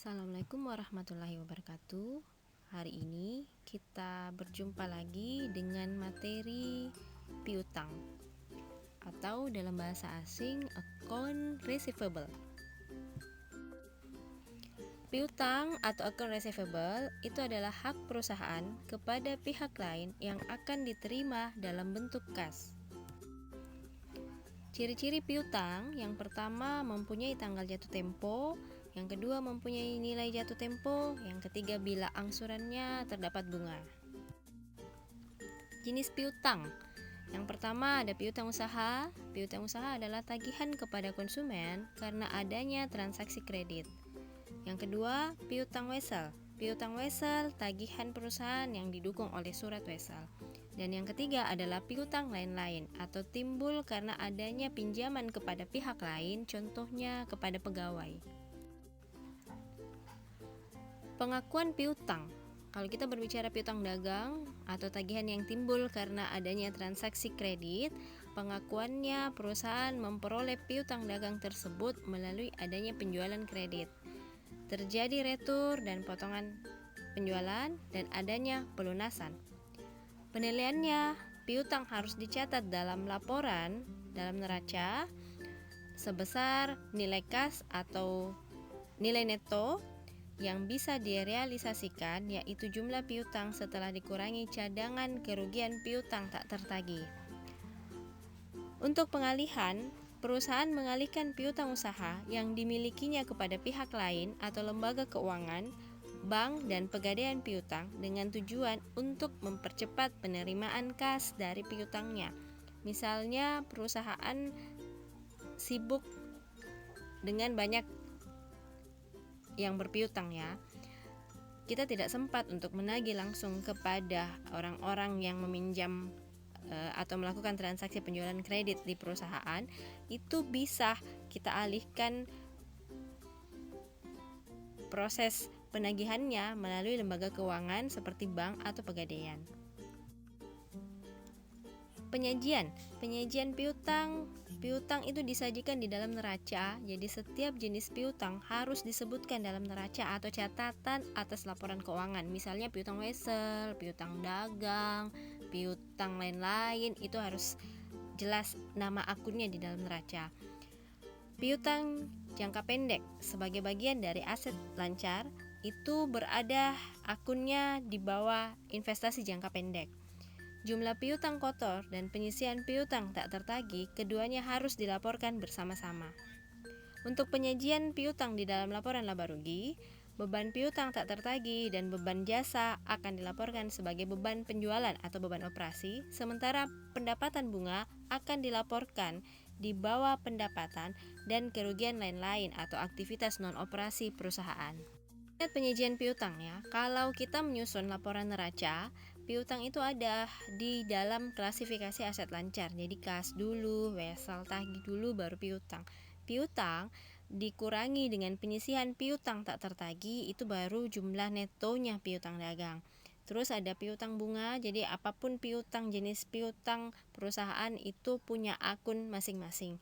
Assalamualaikum warahmatullahi wabarakatuh. Hari ini kita berjumpa lagi dengan materi piutang atau dalam bahasa asing account receivable. Piutang atau account receivable itu adalah hak perusahaan kepada pihak lain yang akan diterima dalam bentuk kas. Ciri-ciri piutang, yang pertama mempunyai tanggal jatuh tempo, yang kedua mempunyai nilai jatuh tempo, yang ketiga bila angsurannya terdapat bunga. Jenis piutang. Yang pertama ada piutang usaha. Piutang usaha adalah tagihan kepada konsumen karena adanya transaksi kredit. Yang kedua, piutang wesel. Piutang wesel tagihan perusahaan yang didukung oleh surat wesel. Dan yang ketiga adalah piutang lain-lain atau timbul karena adanya pinjaman kepada pihak lain, contohnya kepada pegawai. Pengakuan piutang. Kalau kita berbicara piutang dagang atau tagihan yang timbul karena adanya transaksi kredit, pengakuannya perusahaan memperoleh piutang dagang tersebut melalui adanya penjualan kredit. Terjadi retur dan potongan penjualan dan adanya pelunasan. Penilaiannya, piutang harus dicatat dalam laporan dalam neraca sebesar nilai kas atau nilai neto yang bisa direalisasikan, yaitu jumlah piutang setelah dikurangi cadangan kerugian piutang tak tertagih. Untuk pengalihan, perusahaan mengalihkan piutang usaha yang dimilikinya kepada pihak lain atau lembaga keuangan, bank, dan pegadaian piutang dengan tujuan untuk mempercepat penerimaan kas dari piutangnya. Misalnya perusahaan sibuk dengan banyak yang berpiutang ya. Kita tidak sempat untuk menagih langsung kepada orang-orang yang meminjam atau melakukan transaksi penjualan kredit di perusahaan. Itu bisa kita alihkan proses penagihannya melalui lembaga keuangan seperti bank atau pegadaian. Penyajian piutang itu disajikan di dalam neraca. Jadi setiap jenis piutang harus disebutkan dalam neraca atau catatan atas laporan keuangan. Misalnya piutang wesel, piutang dagang, piutang lain-lain, itu harus jelas nama akunnya di dalam neraca. Piutang jangka pendek sebagai bagian dari aset lancar itu berada akunnya di bawah investasi jangka pendek. Jumlah piutang kotor dan penyisian piutang tak tertagih, keduanya harus dilaporkan bersama-sama. Untuk penyajian piutang di dalam laporan laba rugi, beban piutang tak tertagih dan beban jasa akan dilaporkan sebagai beban penjualan atau beban operasi, sementara pendapatan bunga akan dilaporkan di bawah pendapatan dan kerugian lain-lain atau aktivitas non-operasi perusahaan. Lihat penyajian piutang ya. Kalau kita menyusun laporan neraca, piutang itu ada di dalam klasifikasi aset lancar. Jadi kas dulu, wesel, tagih dulu, baru piutang. Piutang dikurangi dengan penyisihan piutang tak tertagih, itu baru jumlah netonya piutang dagang. Terus ada piutang bunga. Jadi apapun piutang, jenis piutang perusahaan itu punya akun masing-masing,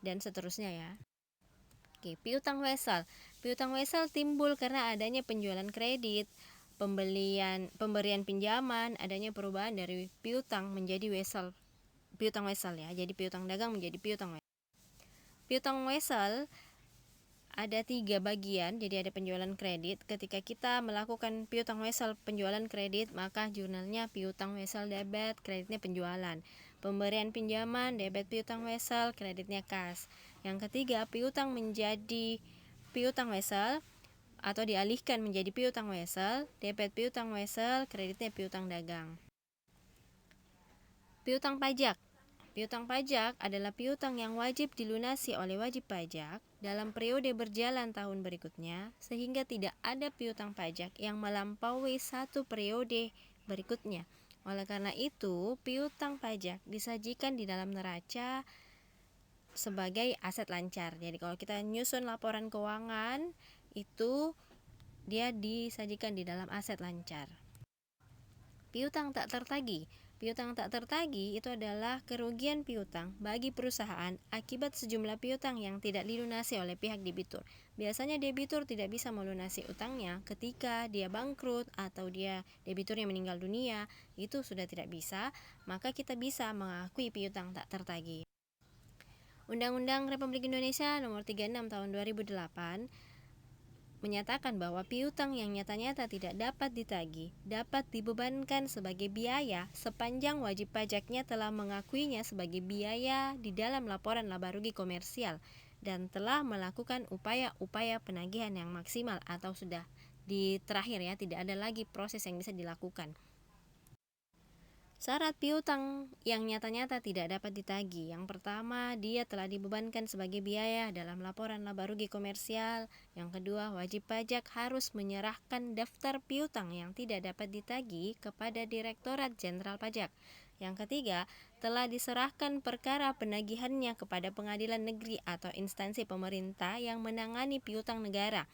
dan seterusnya ya. Oke, piutang wesel. Piutang wesel timbul karena adanya penjualan kredit, pemberian pinjaman, adanya perubahan dari piutang menjadi piutang wesel ya. Jadi piutang dagang menjadi piutang wesel. Piutang wesel ada 3 bagian. Jadi ada penjualan kredit. Ketika kita melakukan piutang wesel penjualan kredit, maka jurnalnya piutang wesel debit, kreditnya penjualan. Pemberian pinjaman debit piutang wesel, kreditnya kas. Yang ketiga, piutang menjadi piutang wesel atau dialihkan menjadi piutang wesel, debit piutang wesel, kreditnya piutang dagang. Piutang pajak. Piutang pajak adalah piutang yang wajib dilunasi oleh wajib pajak dalam periode berjalan tahun berikutnya, sehingga tidak ada piutang pajak yang melampaui satu periode berikutnya. Oleh karena itu, piutang pajak disajikan di dalam neraca sebagai aset lancar. Jadi kalau kita nyusun laporan keuangan, itu dia disajikan di dalam aset lancar. Piutang tak tertagih. Piutang tak tertagih itu adalah kerugian piutang bagi perusahaan akibat sejumlah piutang yang tidak dilunasi oleh pihak debitur. Biasanya debitur tidak bisa melunasi utangnya ketika dia bangkrut atau debiturnya meninggal dunia, itu sudah tidak bisa, maka kita bisa mengakui piutang tak tertagih. Undang-Undang Republik Indonesia Nomor 36 Tahun 2008 menyatakan bahwa piutang yang nyata-nyata tidak dapat ditagih dapat dibebankan sebagai biaya sepanjang wajib pajaknya telah mengakuinya sebagai biaya di dalam laporan laba rugi komersial dan telah melakukan upaya-upaya penagihan yang maksimal atau sudah di terakhir ya, tidak ada lagi proses yang bisa dilakukan. Syarat piutang yang nyata-nyata tidak dapat ditagih. Yang pertama, dia telah dibebankan sebagai biaya dalam laporan laba rugi komersial. Yang kedua, wajib pajak harus menyerahkan daftar piutang yang tidak dapat ditagih kepada Direktorat Jenderal Pajak. Yang ketiga, telah diserahkan perkara penagihannya kepada pengadilan negeri atau instansi pemerintah yang menangani piutang negara,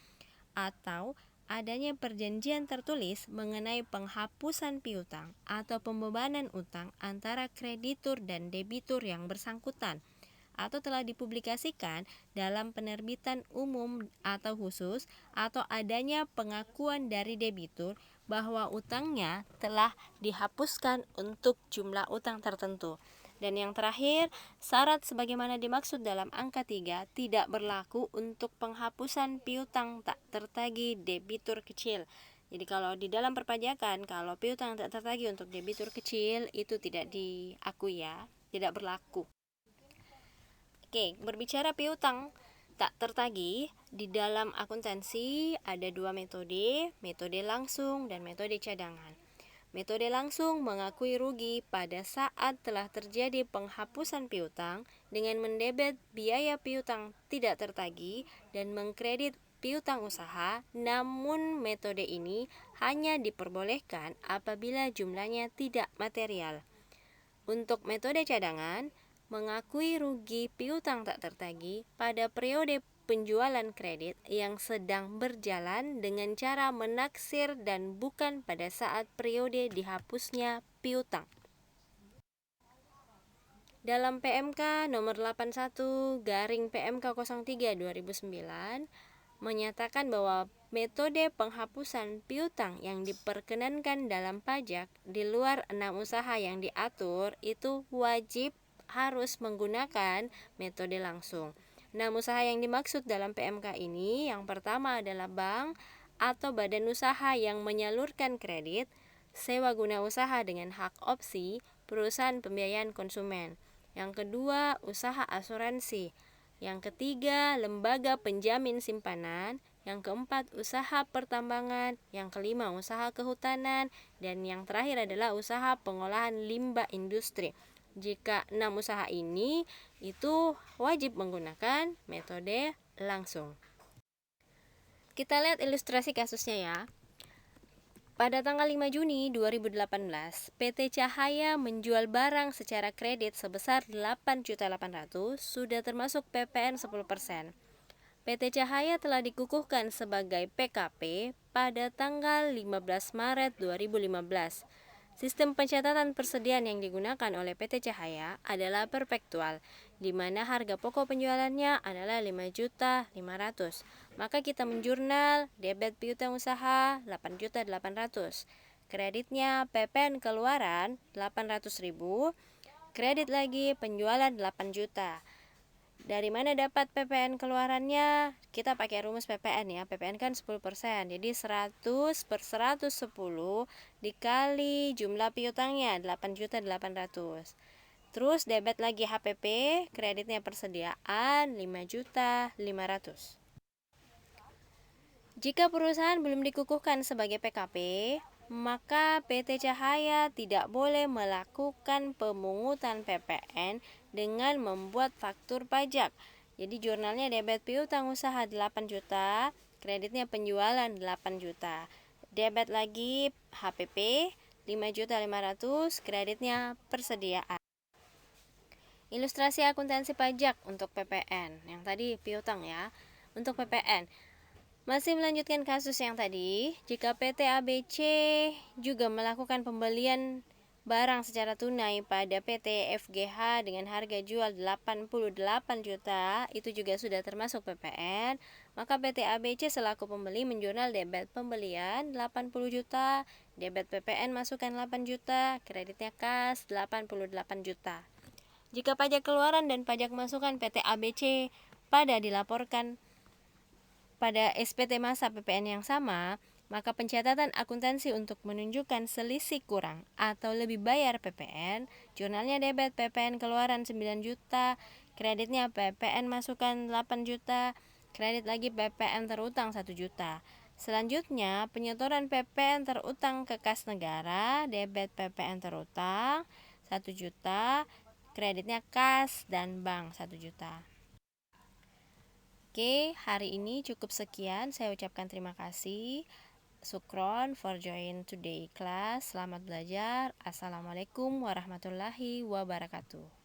atau adanya perjanjian tertulis mengenai penghapusan piutang atau pembebanan utang antara kreditur dan debitur yang bersangkutan, atau telah dipublikasikan dalam penerbitan umum atau khusus, atau adanya pengakuan dari debitur bahwa utangnya telah dihapuskan untuk jumlah utang tertentu. Dan yang terakhir, syarat sebagaimana dimaksud dalam angka 3 tidak berlaku untuk penghapusan piutang tak tertagih debitur kecil. Jadi kalau di dalam perpajakan, kalau piutang tak tertagih untuk debitur kecil itu tidak diakui ya, tidak berlaku. Oke, berbicara piutang tak tertagih, di dalam akuntansi ada dua metode langsung dan metode cadangan. Metode langsung mengakui rugi pada saat telah terjadi penghapusan piutang dengan mendebet biaya piutang tidak tertagih dan mengkredit piutang usaha, namun metode ini hanya diperbolehkan apabila jumlahnya tidak material. Untuk metode cadangan, mengakui rugi piutang tak tertagih pada periode penjualan kredit yang sedang berjalan dengan cara menaksir dan bukan pada saat periode dihapusnya piutang. Dalam PMK nomor 81/PMK03/2009 menyatakan bahwa metode penghapusan piutang yang diperkenankan dalam pajak di luar 6 usaha yang diatur itu wajib harus menggunakan metode langsung. 6 usaha yang dimaksud dalam PMK ini, yang pertama adalah bank atau badan usaha yang menyalurkan kredit, sewa guna usaha dengan hak opsi, perusahaan pembiayaan konsumen. Yang kedua, usaha asuransi. Yang ketiga, lembaga penjamin simpanan. Yang keempat, usaha pertambangan. Yang kelima, usaha kehutanan. Dan yang terakhir adalah usaha pengolahan limbah industri. Jika 6 usaha ini itu wajib menggunakan metode langsung. Kita lihat ilustrasi kasusnya ya. Pada tanggal 5 Juni 2018, PT Cahaya menjual barang secara kredit sebesar 8.800.000 sudah termasuk PPN 10%. PT Cahaya telah dikukuhkan sebagai PKP pada tanggal 15 Maret 2015. Sistem pencatatan persediaan yang digunakan oleh PT Cahaya adalah perpektual, di mana harga pokok penjualannya adalah 5.500.000. Maka kita menjurnal debit piutang usaha 8.800.000. Kreditnya PPN keluaran 800.000, kredit lagi penjualan 8 juta. Dari mana dapat PPN keluarannya? Kita pakai rumus PPN ya. PPN kan 10%. Jadi 100 per 110 dikali jumlah piutangnya 8.800.000. Terus debit lagi HPP, kreditnya persediaan 5.500.000. Jika perusahaan belum dikukuhkan sebagai PKP, maka PT Cahaya tidak boleh melakukan pemungutan PPN dengan membuat faktur pajak. Jadi jurnalnya debit piutang usaha 8 juta, kreditnya penjualan 8 juta. Debit lagi HPP 5.500.000, kreditnya persediaan. Ilustrasi akuntansi pajak untuk PPN. Yang tadi piutang ya. Untuk PPN, masih melanjutkan kasus yang tadi, jika PT ABC juga melakukan pembelian barang secara tunai pada PT FGH dengan harga jual 88 juta, itu juga sudah termasuk PPN, maka PT ABC selaku pembeli menjurnal debit pembelian 80 juta, debit PPN masukkan 8 juta, kreditnya kas 88 juta. Jika pajak keluaran dan pajak masukan PT ABC pada dilaporkan pada SPT masa PPN yang sama, maka pencatatan akuntansi untuk menunjukkan selisih kurang atau lebih bayar PPN, jurnalnya debit PPN keluaran 9 juta, kreditnya PPN masukan 8 juta, kredit lagi PPN terutang 1 juta. Selanjutnya, penyetoran PPN terutang ke kas negara, debit PPN terutang 1 juta, kreditnya kas dan bank 1 juta. Oke, hari ini cukup sekian. Saya ucapkan terima kasih. Sukron for join today class. Selamat belajar. Assalamualaikum warahmatullahi wabarakatuh.